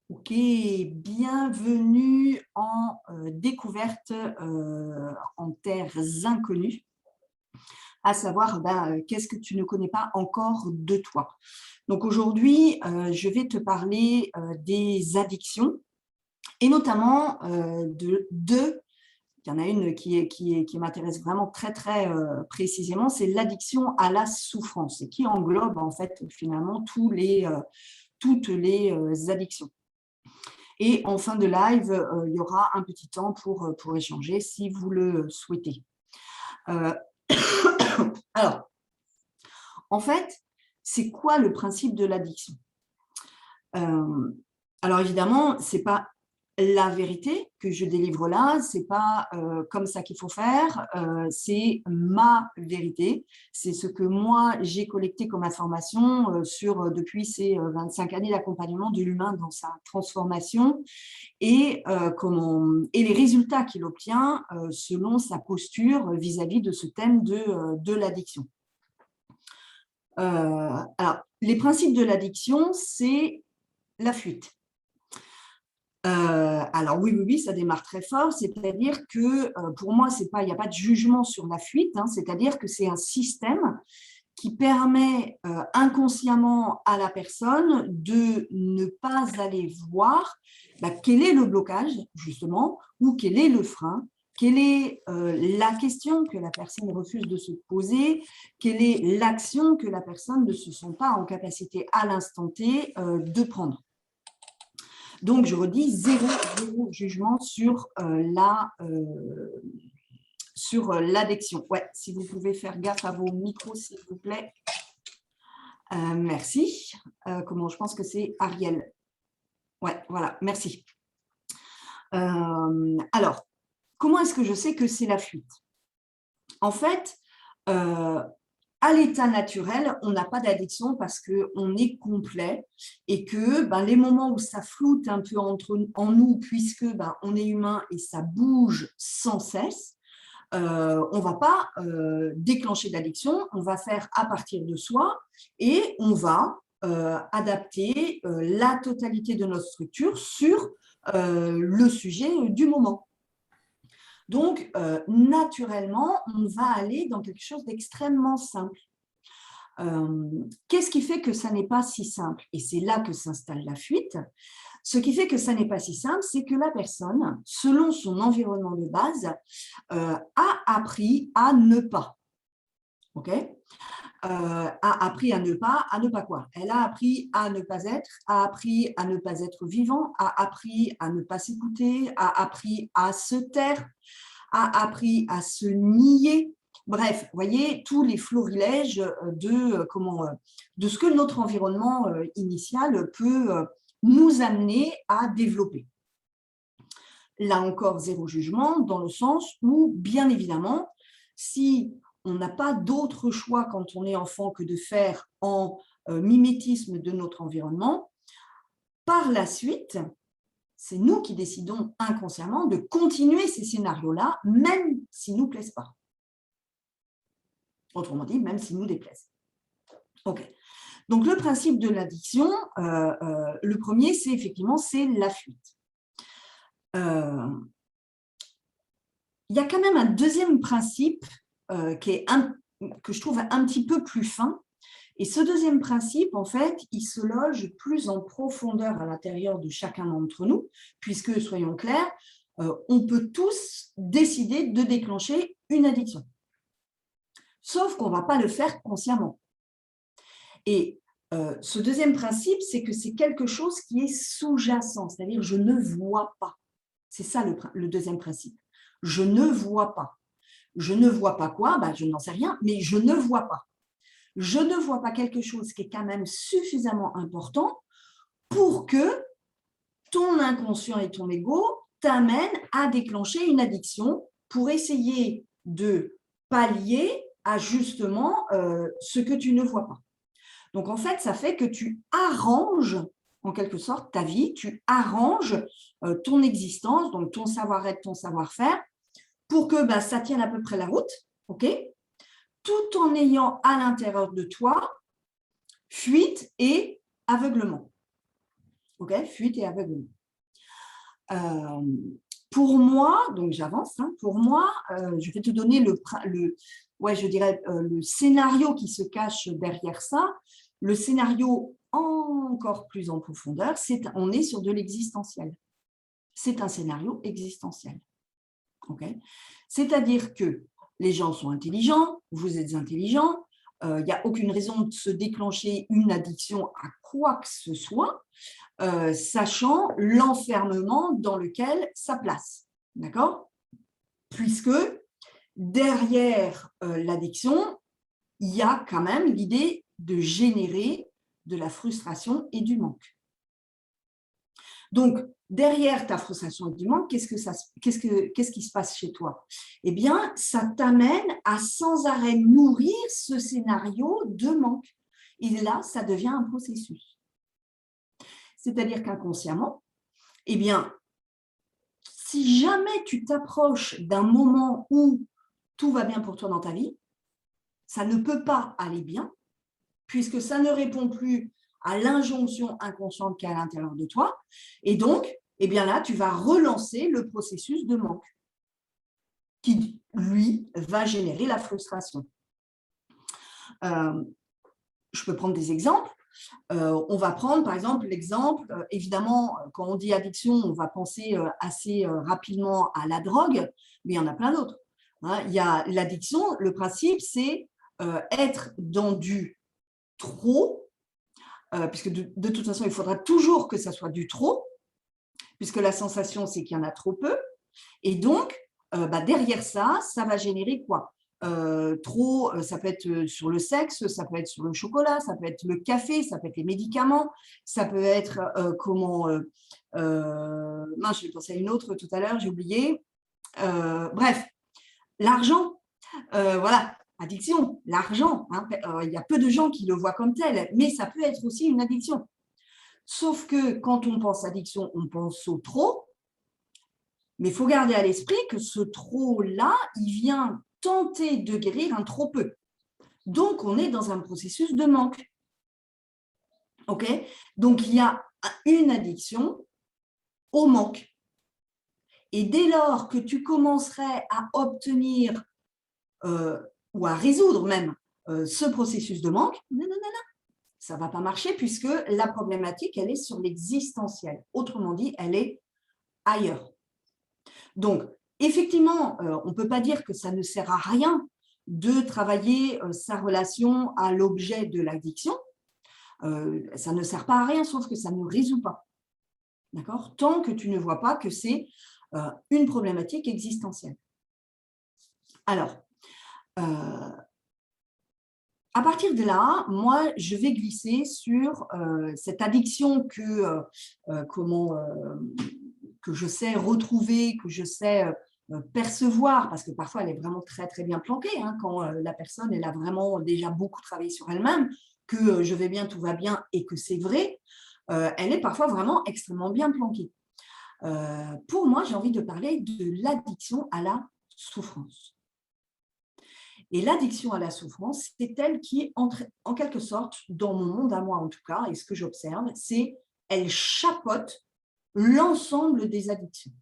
Ok, bienvenue en découverte en terres inconnues, à savoir qu'est-ce que tu ne connais pas encore de toi. Donc aujourd'hui, je vais te parler des addictions et notamment il y en a une qui m'intéresse vraiment très très précisément, c'est l'addiction à la souffrance et qui englobe en fait finalement toutes les addictions. Et en fin de live, il y aura un petit temps pour échanger si vous le souhaitez. Euh, alors, en fait, c'est quoi le principe de l'addiction? euh, Alors évidemment, ce n'est pas la vérité que je délivre là, ce n'est pas comme ça qu'il faut faire, c'est ma vérité, c'est ce que moi j'ai collecté comme information depuis ces 25 années d'accompagnement de l'humain dans sa transformation et les résultats qu'il obtient selon sa posture vis-à-vis de ce thème de l'addiction. Alors, les principes de l'addiction, c'est la fuite. Alors oui, ça démarre très fort, c'est-à-dire que pour moi, il n'y a pas de jugement sur la fuite, hein, c'est-à-dire que c'est un système qui permet inconsciemment à la personne de ne pas aller voir quel est le blocage, justement, ou quel est le frein, quelle est la question que la personne refuse de se poser, quelle est l'action que la personne ne se sent pas en capacité à l'instant T de prendre. Donc, je redis, zéro jugement sur l'addiction. Ouais, si vous pouvez faire gaffe à vos micros, s'il vous plaît. Merci. Je pense que c'est Ariel. Ouais, voilà, merci. Alors, comment est-ce que je sais que c'est la fuite? En fait, à l'état naturel, on n'a pas d'addiction parce qu'on est complet et que les moments où ça floute un peu en nous, puisque on est humain et ça bouge sans cesse, on ne va pas déclencher d'addiction, on va faire à partir de soi et on va adapter la totalité de notre structure sur le sujet du moment. Donc, naturellement, on va aller dans quelque chose d'extrêmement simple. Qu'est-ce qui fait que ça n'est pas si simple? Et c'est là que s'installe la fuite. Ce qui fait que ça n'est pas si simple, c'est que la personne, selon son environnement de base, a appris à ne pas. OK? A appris à ne pas quoi? Elle a appris à ne pas être, a appris à ne pas être vivant, a appris à ne pas s'écouter, a appris à se taire, a appris à se nier. Bref, vous voyez, tous les florilèges de ce que notre environnement initial peut nous amener à développer. Là encore, zéro jugement, dans le sens où, bien évidemment, si on n'a pas d'autre choix quand on est enfant que de faire en mimétisme de notre environnement, par la suite, c'est nous qui décidons inconsciemment de continuer ces scénarios-là, même s'ils ne nous plaisent pas. Autrement dit, même s'ils nous déplaisent. OK. Donc, le principe de l'addiction, le premier, c'est effectivement la fuite. Il y a quand même un deuxième principe que je trouve un petit peu plus fin. Et ce deuxième principe, en fait, il se loge plus en profondeur à l'intérieur de chacun d'entre nous, puisque, soyons clairs, on peut tous décider de déclencher une addiction. Sauf qu'on ne va pas le faire consciemment. Et ce deuxième principe, c'est que c'est quelque chose qui est sous-jacent, c'est-à-dire je ne vois pas. C'est ça le deuxième principe. Je ne vois pas. Je ne vois pas quoi? Je n'en sais rien, mais je ne vois pas. Je ne vois pas quelque chose qui est quand même suffisamment important pour que ton inconscient et ton ego t'amènent à déclencher une addiction pour essayer de pallier à justement ce que tu ne vois pas. Donc, en fait, ça fait que tu arranges en quelque sorte ta vie, tu arranges ton existence, donc ton savoir-être, ton savoir-faire, pour que ça tienne à peu près la route, ok, tout en ayant à l'intérieur de toi fuite et aveuglement. Okay, fuite et aveuglement. Pour moi, donc j'avance, hein, pour moi, je vais te donner je dirais, le scénario qui se cache derrière ça. Le scénario encore plus en profondeur, on est sur de l'existentiel. C'est un scénario existentiel. Okay, c'est-à-dire que les gens sont intelligents, vous êtes intelligents, il n'y a aucune raison de se déclencher une addiction à quoi que ce soit, sachant l'enfermement dans lequel ça place. D'accord? Puisque derrière l'addiction, il y a quand même l'idée de générer de la frustration et du manque. Donc, derrière ta frustration et du manque, qu'est-ce qui se passe chez toi? Eh bien, ça t'amène à sans arrêt nourrir ce scénario de manque. Et là, ça devient un processus. C'est-à-dire qu'inconsciemment, eh bien, si jamais tu t'approches d'un moment où tout va bien pour toi dans ta vie, ça ne peut pas aller bien, puisque ça ne répond plus à l'injonction inconsciente qui est à l'intérieur de toi. Et donc, eh bien là, tu vas relancer le processus de manque qui, lui, va générer la frustration. Je peux prendre des exemples. On va prendre, par exemple, l'exemple, évidemment, quand on dit addiction, on va penser assez rapidement à la drogue, mais il y en a plein d'autres. Hein. Il y a l'addiction, le principe, c'est être dans du trop, puisque de toute façon, il faudra toujours que ça soit du trop, puisque la sensation, c'est qu'il y en a trop peu. Et donc, derrière ça, ça va générer quoi? Trop, ça peut être sur le sexe, ça peut être sur le chocolat, ça peut être le café, ça peut être les médicaments, ça peut être mince, j'ai pensé à une autre tout à l'heure, j'ai oublié. Bref, l'argent, voilà, addiction, l'argent. Hein, il y a peu de gens qui le voient comme tel, mais ça peut être aussi une addiction. Sauf que quand on pense addiction, on pense au trop, mais il faut garder à l'esprit que ce trop-là, il vient tenter de guérir un trop peu. Donc, on est dans un processus de manque. OK? Donc, il y a une addiction au manque. Et dès lors que tu commencerais à obtenir ou à résoudre même ce processus de manque, non, ça ne va pas marcher puisque la problématique, elle est sur l'existentiel. Autrement dit, elle est ailleurs. Donc, effectivement, on ne peut pas dire que ça ne sert à rien de travailler sa relation à l'objet de l'addiction. Ça ne sert pas à rien, sauf que ça ne résout pas. D'accord? Tant que tu ne vois pas que c'est une problématique existentielle. Alors, à partir de là, moi, je vais glisser sur cette addiction que je sais retrouver, que je sais percevoir, parce que parfois elle est vraiment très très bien planquée, hein, quand la personne elle a vraiment déjà beaucoup travaillé sur elle-même, que je vais bien, tout va bien et que c'est vrai, elle est parfois vraiment extrêmement bien planquée. Pour moi, j'ai envie de parler de l'addiction à la souffrance. Et l'addiction à la souffrance, c'est elle qui entre en quelque sorte, dans mon monde à moi en tout cas, et ce que j'observe, c'est elle chapeaute l'ensemble des addictions.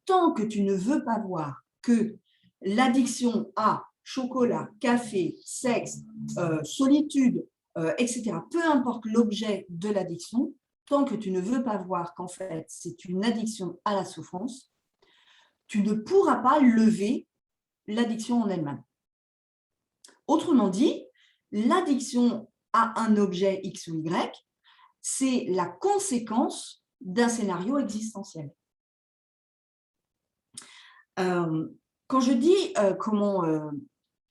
Tant que tu ne veux pas voir que l'addiction à chocolat, café, sexe, solitude, etc., peu importe l'objet de l'addiction, tant que tu ne veux pas voir qu'en fait, c'est une addiction à la souffrance, tu ne pourras pas lever l'addiction en elle-même. Autrement dit, l'addiction à un objet X ou Y, c'est la conséquence d'un scénario existentiel. Quand je dis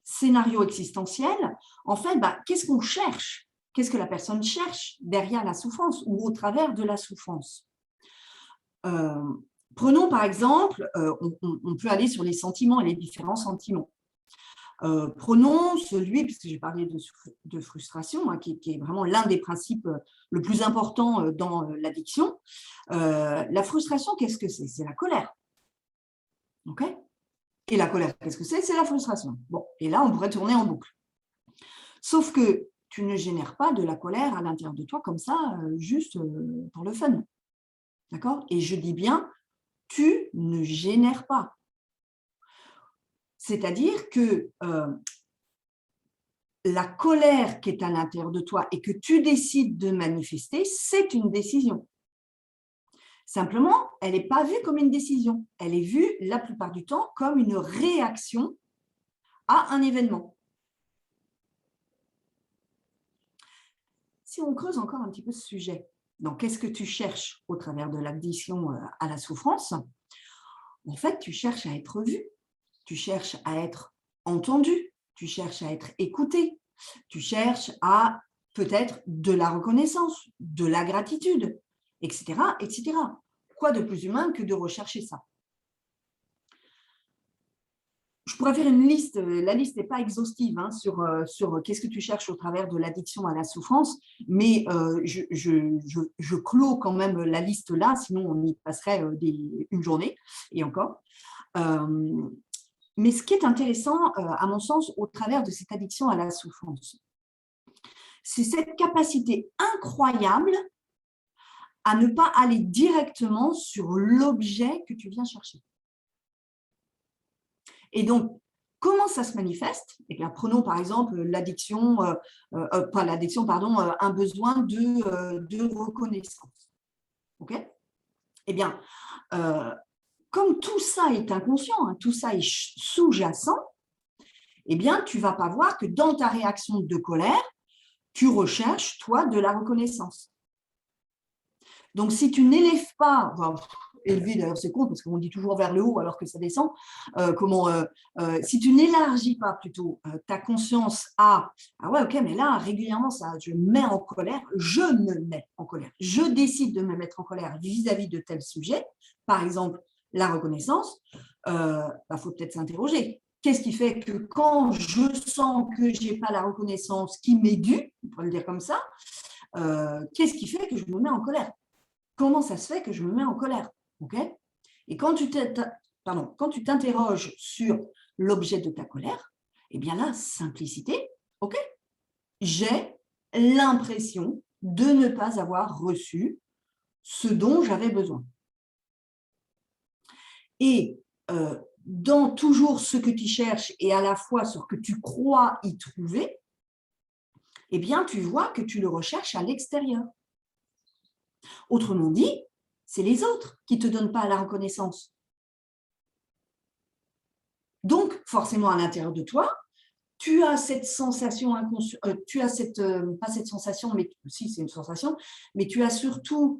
scénario existentiel, en fait, qu'est-ce qu'on cherche? Qu'est-ce que la personne cherche derrière la souffrance ou au travers de la souffrance? Prenons par exemple, on peut aller sur les sentiments et les différents sentiments. Prenons celui, puisque j'ai parlé de frustration, hein, qui est vraiment l'un des principes le plus important dans l'addiction. La frustration, qu'est-ce que c'est? C'est la colère. OK? Et la colère, qu'est-ce que c'est? C'est la frustration. Bon, et là, on pourrait tourner en boucle. Sauf que tu ne génères pas de la colère à l'intérieur de toi comme ça, juste pour le fun. D'accord? Et je dis bien, tu ne génères pas. C'est-à-dire que la colère qui est à l'intérieur de toi et que tu décides de manifester, c'est une décision. Simplement, elle n'est pas vue comme une décision. Elle est vue la plupart du temps comme une réaction à un événement. Si on creuse encore un petit peu ce sujet, donc qu'est-ce que tu cherches au travers de l'addiction à la souffrance? En fait, tu cherches à être vu, tu cherches à être entendu, tu cherches à être écouté, tu cherches à peut-être de la reconnaissance, de la gratitude, etc., etc. Quoi de plus humain que de rechercher ça? Je pourrais faire une liste, la liste n'est pas exhaustive hein, sur qu'est-ce que tu cherches au travers de l'addiction à la souffrance, mais je clôt quand même la liste là, sinon on y passerait une journée et encore. Mais ce qui est intéressant, à mon sens, au travers de cette addiction à la souffrance, c'est cette capacité incroyable à ne pas aller directement sur l'objet que tu viens chercher. Et donc, comment ça se manifeste? Eh bien, prenons par exemple l'addiction, pas l'addiction, pardon, un besoin de reconnaissance. OK? Eh bien, comme tout ça est inconscient, hein, tout ça est sous-jacent, eh bien, tu ne vas pas voir que dans ta réaction de colère, tu recherches, toi, de la reconnaissance. Donc, si tu n'élèves pas, enfin, élever d'ailleurs c'est con parce qu'on dit toujours vers le haut alors que ça descend, si tu n'élargis pas plutôt ta conscience à « ah ouais ok mais là régulièrement ça, je me mets en colère, je me mets en colère, je décide de me mettre en colère vis-à-vis de tel sujet », par exemple la reconnaissance, faut peut-être s'interroger. Qu'est-ce qui fait que quand je sens que je n'ai pas la reconnaissance qui m'est due, on pourrait le dire comme ça, qu'est-ce qui fait que je me mets en colère? Comment ça se fait que je me mets en colère? Okay? Et quand tu t'interroges sur l'objet de ta colère, eh bien là, simplicité, ok, j'ai l'impression de ne pas avoir reçu ce dont j'avais besoin. Et dans toujours ce que tu cherches et à la fois ce que tu crois y trouver, eh bien, tu vois que tu le recherches à l'extérieur. Autrement dit, c'est les autres qui ne te donnent pas la reconnaissance. Donc, forcément, à l'intérieur de toi, tu as cette sensation inconsciente, tu as pas cette sensation, mais si c'est une sensation, mais tu as surtout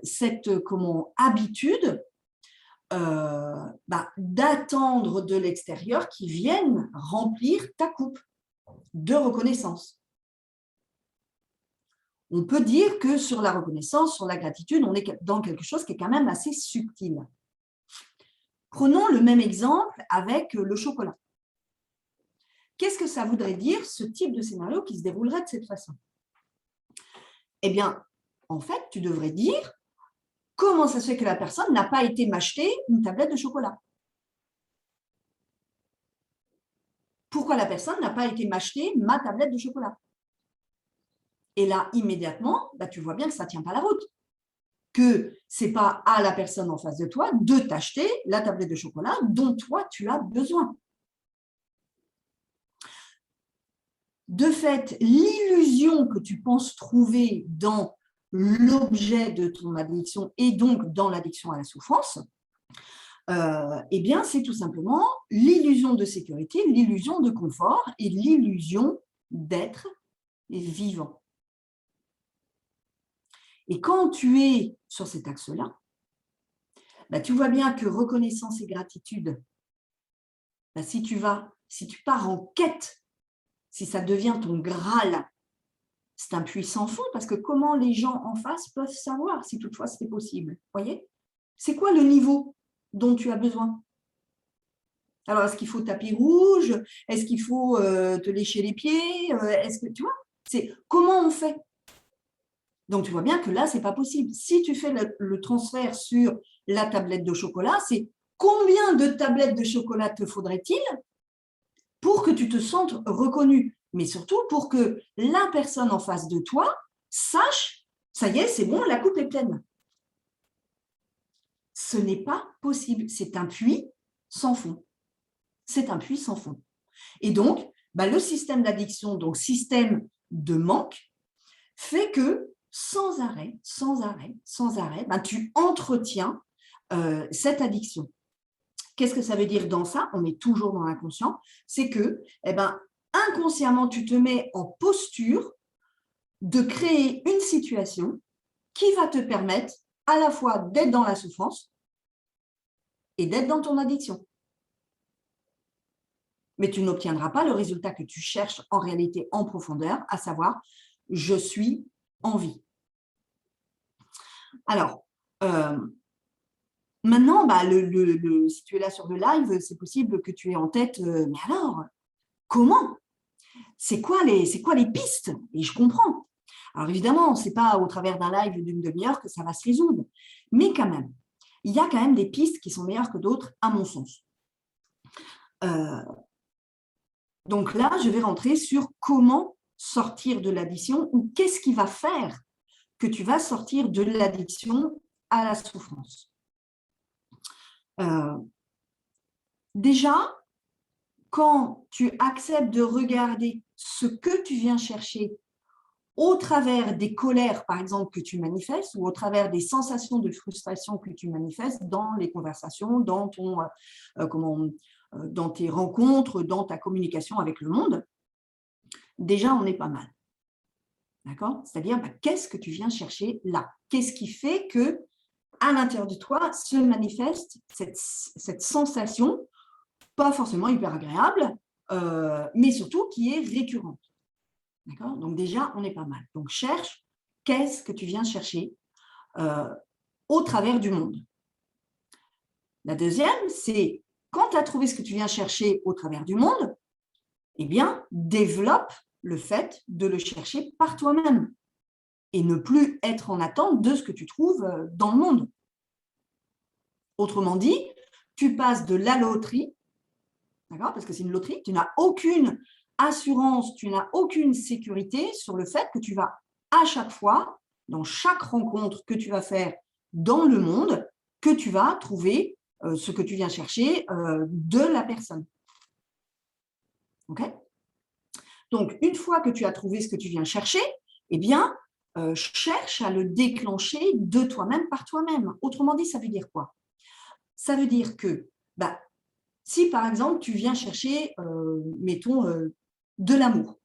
cette habitude d'attendre de l'extérieur qui vienne remplir ta coupe de reconnaissance. On peut dire que sur la reconnaissance, sur la gratitude, on est dans quelque chose qui est quand même assez subtil. Prenons le même exemple avec le chocolat. Qu'est-ce que ça voudrait dire, ce type de scénario qui se déroulerait de cette façon? Eh bien, en fait, tu devrais dire comment ça se fait que la personne n'a pas été m'acheter une tablette de chocolat? Pourquoi la personne n'a pas été m'acheter ma tablette de chocolat? Et là, immédiatement, tu vois bien que ça ne tient pas la route. Que ce n'est pas à la personne en face de toi de t'acheter la tablette de chocolat dont toi, tu as besoin. De fait, l'illusion que tu penses trouver dans l'objet de ton addiction et donc dans l'addiction à la souffrance, eh bien, c'est tout simplement l'illusion de sécurité, l'illusion de confort et l'illusion d'être vivant. Et quand tu es sur cet axe-là, tu vois bien que reconnaissance et gratitude, si tu pars en quête, si ça devient ton Graal, c'est un puits sans fond parce que comment les gens en face peuvent savoir si toutefois c'est possible? Voyez? C'est quoi le niveau dont tu as besoin? Alors, est-ce qu'il faut tapis rouge? Est-ce qu'il faut te lécher les pieds? Est-ce que tu vois? C'est comment on fait? Donc, tu vois bien que là, ce n'est pas possible. Si tu fais le transfert sur la tablette de chocolat, c'est combien de tablettes de chocolat te faudrait-il pour que tu te sentes reconnu? mais surtout pour que la personne en face de toi sache, ça y est, c'est bon, la coupe est pleine. Ce n'est pas possible. C'est un puits sans fond. C'est un puits sans fond. Et donc, le système d'addiction, donc système de manque, fait que sans arrêt, tu entretiens cette addiction. Qu'est-ce que ça veut dire dans ça? On est toujours dans l'inconscient. C'est que, inconsciemment, tu te mets en posture de créer une situation qui va te permettre à la fois d'être dans la souffrance et d'être dans ton addiction. Mais tu n'obtiendras pas le résultat que tu cherches en réalité en profondeur, à savoir, je suis en vie. Alors, maintenant, si tu es là sur le live, c'est possible que tu aies en tête, mais alors, comment? C'est quoi les pistes? Et je comprends. Alors évidemment, ce n'est pas au travers d'un live d'une demi-heure que ça va se résoudre, mais quand même, il y a quand même des pistes qui sont meilleures que d'autres, à mon sens. Donc là, je vais rentrer sur comment sortir de l'addiction ou qu'est-ce qui va faire que tu vas sortir de l'addiction à la souffrance. Déjà, quand tu acceptes de regarder ce que tu viens chercher au travers des colères, par exemple, que tu manifestes, ou au travers des sensations de frustration que tu manifestes dans les conversations, dans tes rencontres, dans ta communication avec le monde, déjà, on est pas mal. D'accord? C'est-à-dire, qu'est-ce que tu viens chercher là? Qu'est-ce qui fait que, à l'intérieur de toi, se manifeste cette sensation, pas forcément hyper agréable, mais surtout qui est récurrente. D'accord? Donc déjà, on est pas mal. Donc cherche, qu'est-ce que tu viens chercher au travers du monde? La deuxième, c'est quand tu as trouvé ce que tu viens chercher au travers du monde, eh bien, développe le fait de le chercher par toi-même et ne plus être en attente de ce que tu trouves dans le monde. Autrement dit, tu passes de la loterie, d'accord, parce que c'est une loterie, tu n'as aucune assurance, tu n'as aucune sécurité sur le fait que tu vas à chaque fois, dans chaque rencontre que tu vas faire dans le monde, que tu vas trouver ce que tu viens chercher de la personne. OK? Donc, une fois que tu as trouvé ce que tu viens chercher, eh bien, cherche à le déclencher de toi-même par toi-même. Autrement dit, ça veut dire quoi? Ça veut dire que si, par exemple, tu viens chercher, mettons, de l'amour,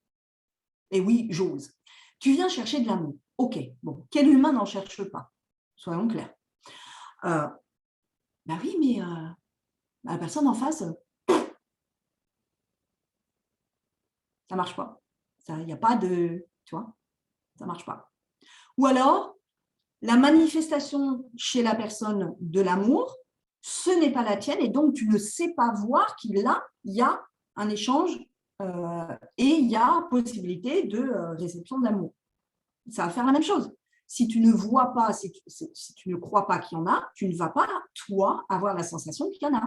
et oui, j'ose, tu viens chercher de l'amour. OK, bon, quel humain n'en cherche pas? Soyons clairs. Oui, mais la personne en face, ça ne marche pas. Il n'y a pas de… Tu vois, ça ne marche pas. Ou alors, la manifestation chez la personne de l'amour, ce n'est pas la tienne et donc tu ne sais pas voir qu'il y a un échange et il y a possibilité de réception de l'amour. Ça va faire la même chose. Si tu ne vois pas, si tu ne crois pas qu'il y en a, tu ne vas pas, toi, avoir la sensation qu'il y en a.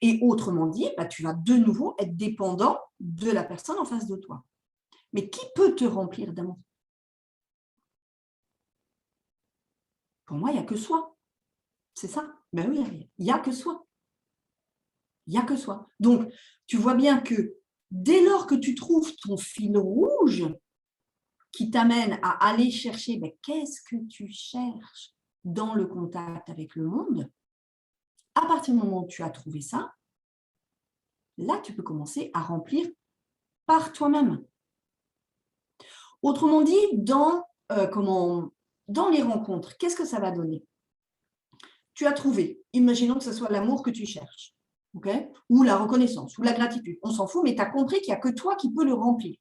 Et autrement dit, tu vas de nouveau être dépendant de la personne en face de toi. Mais qui peut te remplir d'amour? Pour moi, il n'y a que soi. C'est ça. Ben oui, il n'y a que soi. Il n'y a que soi. Donc, tu vois bien que dès lors que tu trouves ton fil rouge qui t'amène à aller chercher qu'est-ce que tu cherches dans le contact avec le monde, à partir du moment où tu as trouvé ça, là, tu peux commencer à remplir par toi-même. Autrement dit, dans les rencontres, qu'est-ce que ça va donner? Tu as trouvé, imaginons que ce soit l'amour que tu cherches, okay? Ou la reconnaissance, ou la gratitude, on s'en fout, mais tu as compris qu'il n'y a que toi qui peux le remplir.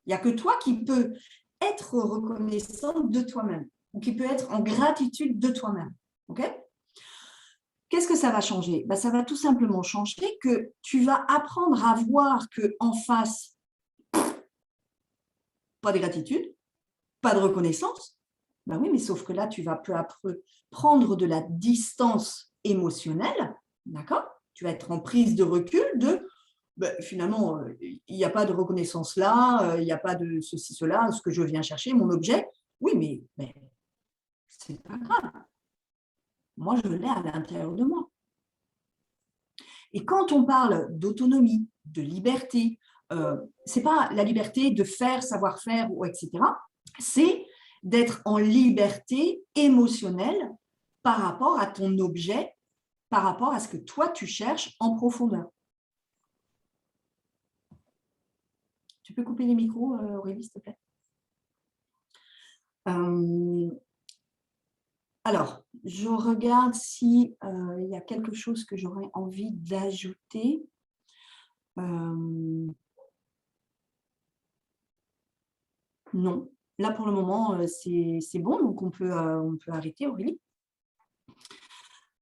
Il n'y a que toi qui peux être reconnaissant de toi-même, ou qui peut être en gratitude de toi-même. Okay? Qu'est-ce que ça va changer? Ça va tout simplement changer que tu vas apprendre à voir qu'en face, pas de gratitude, pas de reconnaissance. Oui, mais sauf que là, tu vas peu à peu prendre de la distance émotionnelle, d'accord? Tu vas être en prise de recul de ben, finalement, il n'y a pas de reconnaissance là, il n'y a pas de ceci, cela, ce que je viens chercher, mon objet. Oui, mais c'est pas grave. Moi, je l'ai à l'intérieur de moi. Et quand on parle d'autonomie, de liberté, ce n'est pas la liberté de faire, savoir-faire, ou etc. C'est d'être en liberté émotionnelle par rapport à ton objet, par rapport à ce que toi, tu cherches en profondeur. Tu peux couper les micros, Aurélie, s'il te plaît? Alors, je regarde si il y a quelque chose que j'aurais envie d'ajouter. Non, là pour le moment, c'est bon, donc on peut arrêter, Aurélie.